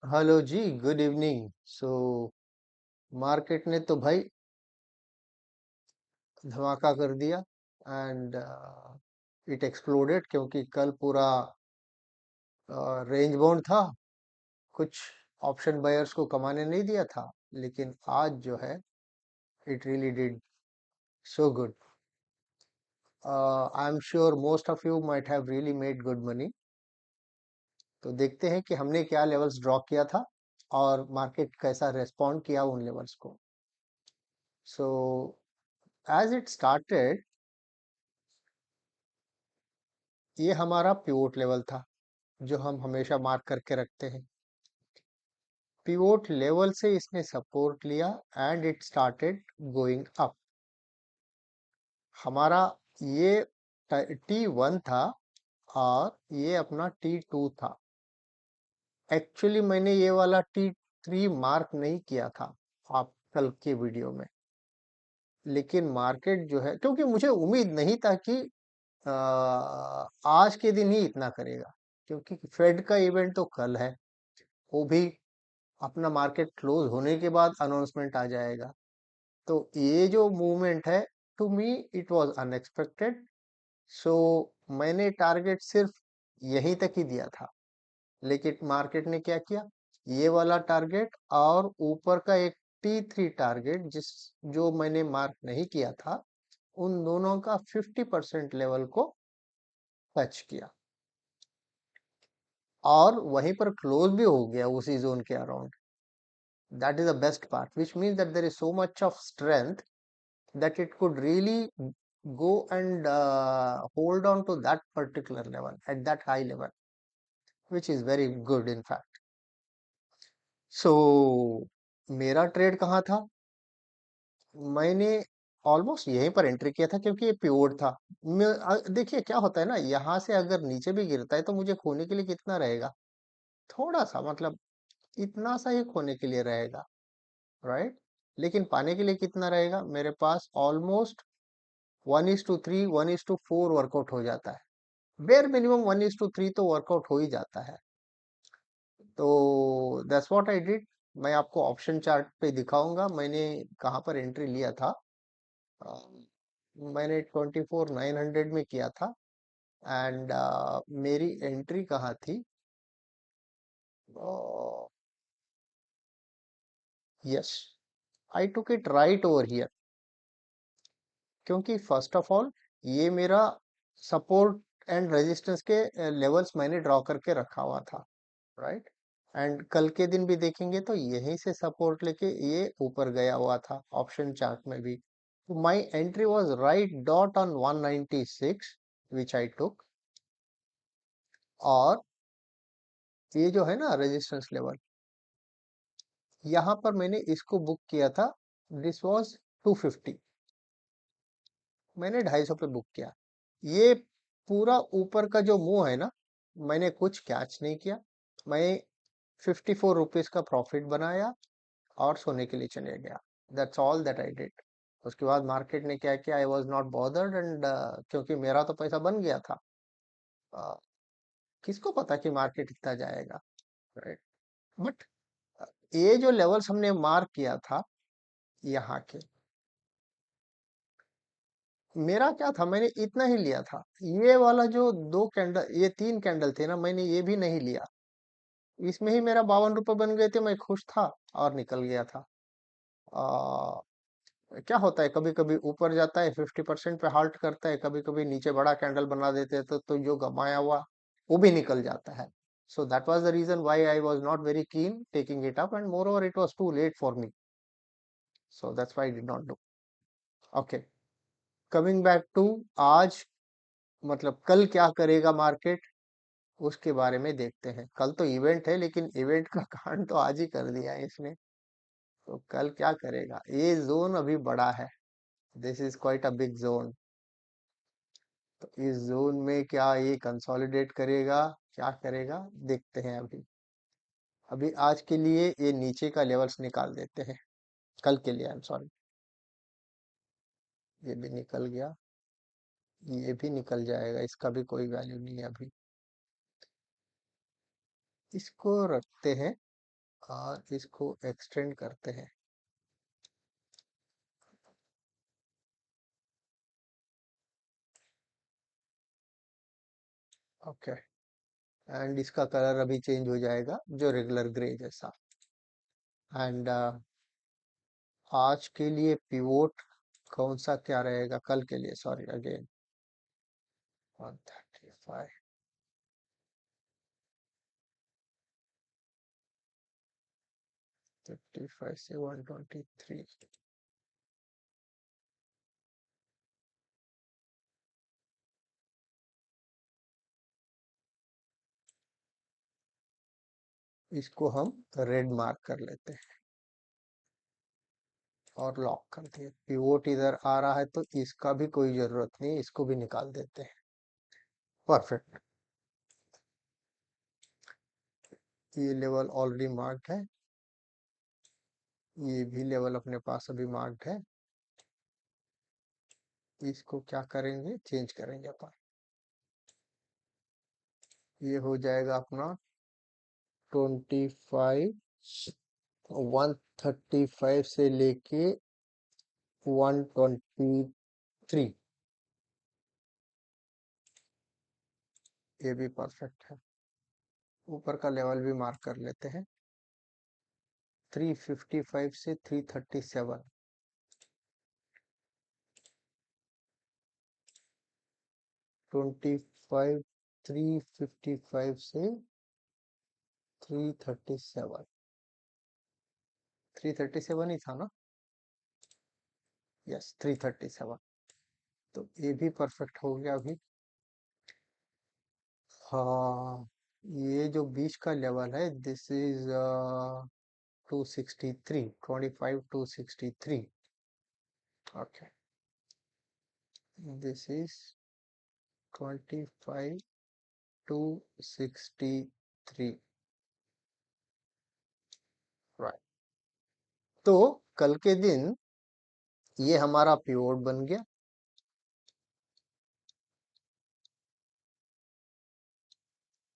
Hello जी, good evening. So market ने तो भाई धमाका कर दिया एंड इट एक्सप्लोडेड क्योंकि कल पूरा रेंज बाउंड था। कुछ ऑप्शन बायर्स को कमाने नहीं दिया था, लेकिन आज जो है it really did so good. I am sure most of you might have really made good money. तो देखते हैं कि हमने क्या लेवल्स ड्रॉ किया था और मार्केट कैसा रेस्पॉन्ड किया उन लेवल्स को। सो एज इट स्टार्टेड, ये हमारा पिवोट लेवल था जो हम हमेशा मार्क करके रखते हैं। पिवोट लेवल से इसने सपोर्ट लिया and it started going up. हमारा ये T1 था और ये अपना T2 था। एक्चुअली मैंने ये वाला T3 मार्क नहीं किया था आप कल के वीडियो में, लेकिन मार्केट जो है, क्योंकि मुझे उम्मीद नहीं था कि आ, आज के दिन ही इतना करेगा, क्योंकि फेड का इवेंट तो कल है। वो भी अपना मार्केट क्लोज होने के बाद अनाउंसमेंट आ जाएगा। तो ये जो मूवमेंट है, to me it was unexpected. So मैंने टारगेट सिर्फ यहीं तक ही दिया था, लेकिन मार्केट ने क्या किया, ये वाला टारगेट और ऊपर का एक T3 टारगेट जिस जो मैंने मार्क नहीं किया था, उन दोनों का 50% लेवल को टच किया और वहीं पर क्लोज भी हो गया उसी जोन के around. That is the best part, which means that there is so much of strength that it could really go and hold on to that particular level at that high level, which is very good in fact. So मेरा trade कहाँ था? मैंने almost यहीं पर entry किया था क्योंकि ये प्योर था। देखिए क्या होता है ना, यहाँ से अगर नीचे भी गिरता है तो मुझे खोने के लिए कितना रहेगा? थोड़ा सा, मतलब इतना सा ही खोने के लिए रहेगा, राइट? लेकिन पाने के लिए कितना रहेगा मेरे पास? ऑलमोस्ट 1:3, 1:4 वर्कआउट हो जाता है। बेयर मिनिमम 1:3 तो वर्कआउट हो ही जाता है। तो दैट्स व्हाट आई डिड। मैं आपको ऑप्शन चार्ट पे दिखाऊंगा मैंने कहाँ पर एंट्री लिया था। अ, मैंने 24,900 में किया था एंड मेरी एंट्री कहाँ थी? Yes, I took it right over here, क्योंकि फर्स्ट ऑफ ऑल ये मेरा सपोर्ट एंड रेजिस्टेंस के लेवल्स मैंने ड्रॉ करके रखा हुआ था, राइट? एंड कल के दिन भी देखेंगे तो यहीं से सपोर्ट लेके ये ऊपर गया हुआ था ऑप्शन चार्ट में भी। तो my entry was right dot on 196 विच आई टुक। और ये जो है ना रेजिस्टेंस लेवल, यहाँ पर मैंने इसको बुक किया था। This was 250। मैंने 250 पे बुक किया। ये पूरा ऊपर का जो मूव है ना, मैंने कुछ कैच नहीं किया। मैं 54 रुपीज का प्रॉफिट बनाया और सोने के लिए चले गया। That's all that I did. उसके बाद मार्केट ने क्या किया, I was not bothered and क्योंकि मेरा तो पैसा बन गया था। uh, किसको पता कि मार्केट इतना जाएगा, राइट? बट ये जो लेवल्स हमने मार्क किया था यहाँ के, मेरा क्या था, मैंने इतना ही लिया था। ये वाला जो दो कैंडल, ये तीन कैंडल थे ना, मैंने ये भी नहीं लिया। इसमें ही मेरा 52 रुपए बन गए थे, मैं खुश था और निकल गया था। क्या होता है, कभी कभी ऊपर जाता है 50% पे हाल्ट करता है, कभी कभी नीचे बड़ा कैंडल बना देते हैं, तो जो कमाया हुआ वो भी निकल जाता है। So that was the reason why I was not very keen taking it up and moreover it was too late for me. So that's why I did not do. Okay, coming back to आज, मतलब कल क्या करेगा market, उसके बारे में देखते हैं। कल तो इवेंट है, लेकिन इवेंट का कांड तो आज ही कर दिया है इसने। तो कल क्या करेगा? ये जोन अभी बड़ा है, this is quite a big zone. तो इस जोन में क्या ये कंसोलिडेट करेगा, क्या करेगा, देखते हैं। अभी अभी आज के लिए ये नीचे का लेवल्स निकाल देते हैं, कल के लिए, आई एम सॉरी। ये भी निकल गया, ये भी निकल जाएगा, इसका भी कोई वैल्यू नहीं है अभी। इसको रखते हैं और इसको एक्सटेंड करते हैं। ओके, एंड इसका कलर अभी चेंज हो जाएगा जो रेगुलर ग्रे जैसा। एंड आज के लिए पिवोट कौन सा क्या रहेगा, कल के लिए सॉरी अगेन 135, 55 से 123। इसको हम रेड मार्क कर लेते हैं और लॉक कर दिए। पिवोट इधर आ रहा है तो इसका भी कोई जरूरत नहीं, इसको भी निकाल देते हैं। परफेक्ट, ये लेवल ऑलरेडी मार्क्ड है, ये भी लेवल अपने पास अभी मार्क्ड है। इसको क्या करेंगे, चेंज करेंगे अपन। ये हो जाएगा अपना 25, 135 से लेके 123। ये भी परफेक्ट है। ऊपर का लेवल भी मार्क कर लेते हैं, 355 से 337। 25, 355 से 337, 337 ही था ना? यस 337। तो ये भी परफेक्ट हो गया अभी। हाँ, ये जो बीच का लेवल है this is 263, 25 263। Okay, this is 25 263, right. तो कल के दिन ये हमारा पिवोट बन गया।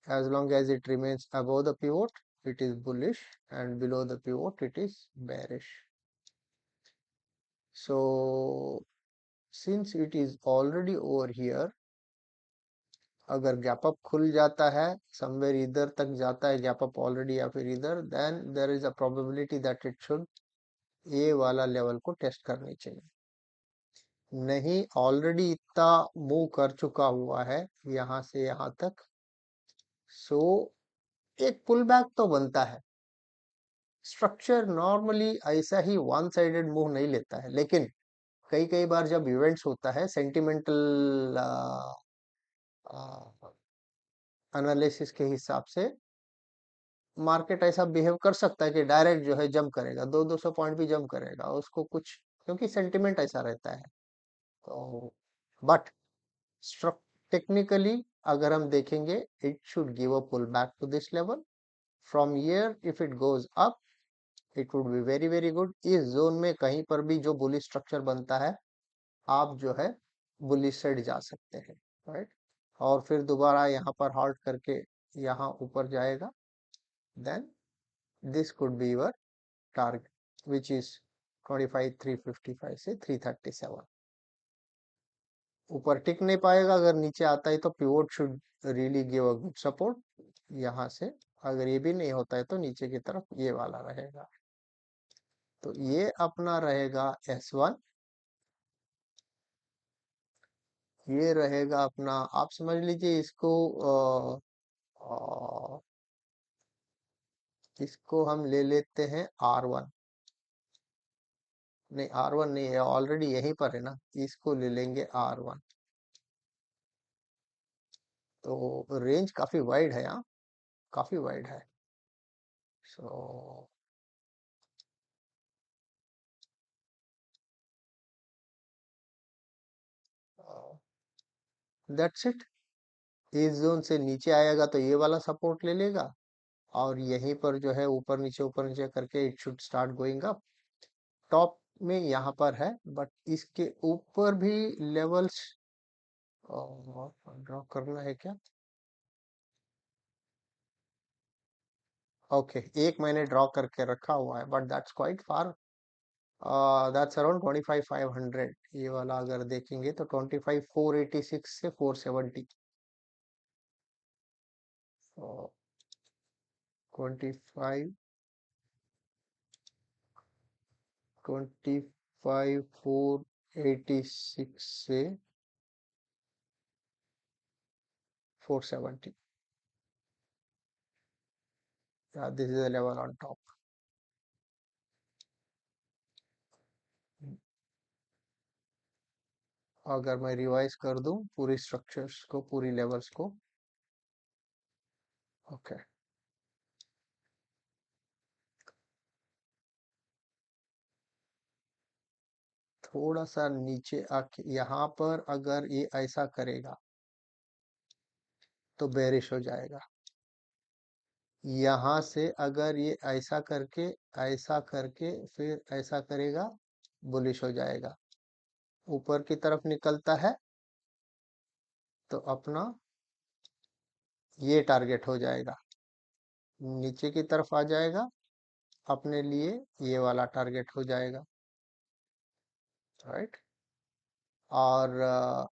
As long as it remains above the pivot, it is bullish, and below the pivot, it is bearish. So, since it is already over here, अगर gap up खुल जाता है समवेयर इधर तक जाता है गैप अप ऑलरेडी या फिर इधर, then there is a probability that it should ये वाला लेवल को टेस्ट करनी चाहिए। नहीं, ऑलरेडी इतना मूव कर चुका हुआ है यहाँ से यहाँ तक, सो एक पुल बैक तो बनता है। स्ट्रक्चर नॉर्मली ऐसा ही वन साइडेड मूव नहीं लेता है, लेकिन कई कई बार जब इवेंट्स होता है सेंटिमेंटल एनालिसिस के हिसाब से मार्केट ऐसा बिहेव कर सकता है कि डायरेक्ट जो है जंप करेगा, 200 पॉइंट भी जंप करेगा उसको कुछ, क्योंकि सेंटिमेंट ऐसा रहता है। तो बट टेक्निकली अगर हम देखेंगे it should give a pull back to this level. From here if it goes up it would be very very good. इस जोन में कहीं पर भी जो बुलिश स्ट्रक्चर बनता है आप जो है बुलिश साइड जा सकते हैं, राइट। और फिर दोबारा यहाँ पर हॉल्ट करके यहाँ ऊपर जाएगा, then this could be your target which is 25 355 से 337। ऊपर टिक नहीं पाएगा, अगर नीचे आता है तो pivot should really give a good support यहाँ से। अगर ये भी नहीं होता है तो नीचे की तरफ ये वाला रहेगा। तो ये अपना रहेगा S1, ये रहेगा अपना, आप समझ लीजिए इसको अ, इसको हम ले लेते हैं R1। नहीं R1 नहीं है, ऑलरेडी यहीं पर है ना, इसको ले लेंगे R1। तो रेंज काफी वाइड है यहाँ, काफी वाइड है। So that's it. इस जोन से नीचे आएगा तो ये वाला सपोर्ट ले लेगा, और यहीं पर जो है ऊपर नीचे करके it should start going up. Top में यहाँ पर है, बट इसके ऊपर भी लेवल्स ड्रॉ करना है क्या? ओके, एक मैंने ड्रॉ करके रखा हुआ है, but that's quite far. That's around 25,500। ये वाला अगर देखेंगे तो 25,486 से 470। 25, 25,486 से 470। This is the level on top. अगर मैं रिवाइज कर दूं पूरी स्ट्रक्चर्स को, पूरी लेवल्स को। ओके, थोड़ा सा नीचे आके यहाँ पर अगर ये ऐसा करेगा तो बेरिश हो जाएगा। यहाँ से अगर ये ऐसा करके फिर ऐसा करेगा, बुलिश हो जाएगा। ऊपर की तरफ निकलता है तो अपना ये टारगेट हो जाएगा। नीचे की तरफ आ जाएगा, अपने लिए ये वाला टारगेट हो जाएगा। राइट। और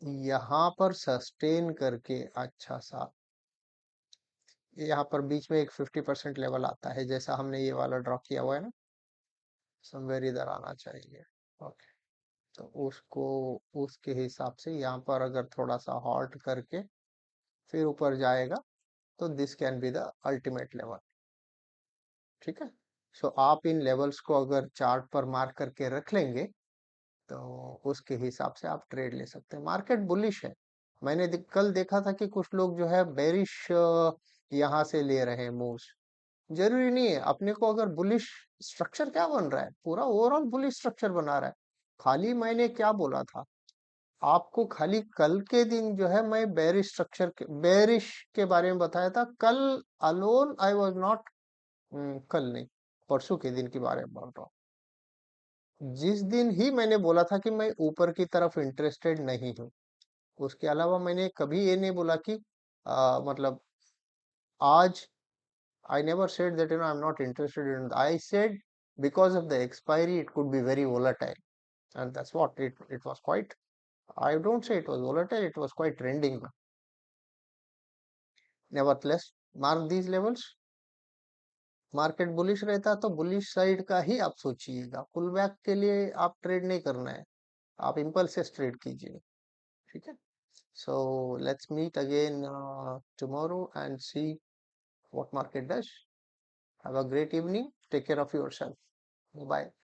यहाँ पर सस्टेन करके अच्छा सा, यहाँ पर बीच में एक 50% लेवल आता है, जैसा हमने ये वाला ड्रॉ किया हुआ है ना, समवेयर इधर आना चाहिए। ओके, तो उसको उसके हिसाब से यहाँ पर अगर थोड़ा सा हॉल्ट करके फिर ऊपर जाएगा तो this can be the ultimate level. ठीक है। सो आप इन लेवल्स को अगर चार्ट पर मार्क करके रख लेंगे तो उसके हिसाब से आप ट्रेड ले सकते हैं। मार्केट बुलिश है। मैंने कल देखा था कि कुछ लोग जो है बेरिश यहाँ से ले रहे हैं मूव्स। जरूरी नहीं है। अपने को अगर बुलिश स्ट्रक्चर क्या बन रहा है, पूरा ओवरऑल बुलिश स्ट्रक्चर बना रहा है। खाली मैंने क्या बोला था आपको, खाली कल के दिन जो है मैं बेरिश के बारे में बताया था कल। अलोन आई वाज नॉट, कल नहीं, परसों के दिन के बारे में बोल रहा हूँ। जिस दिन ही मैंने बोला था कि मैं ऊपर की तरफ इंटरेस्टेड नहीं हूँ। उसके अलावा मैंने कभी ये नहीं बोला कि मतलब आज I never said that I'm not interested in. I said because of the expiry, it could be very volatile, and that's what it was quite. I don't say it was volatile; it was quite trending. Nevertheless, mark these levels. Market bullish रहता तो bullish side का ही आप सोचिएगा। Pull back के लिए आप trade नहीं करना है, आप इम्पल्सिव ट्रेड कीजिए। ठीक है। So let's meet again tomorrow and see what market does. Have a great evening. Take care of yourself. Bye.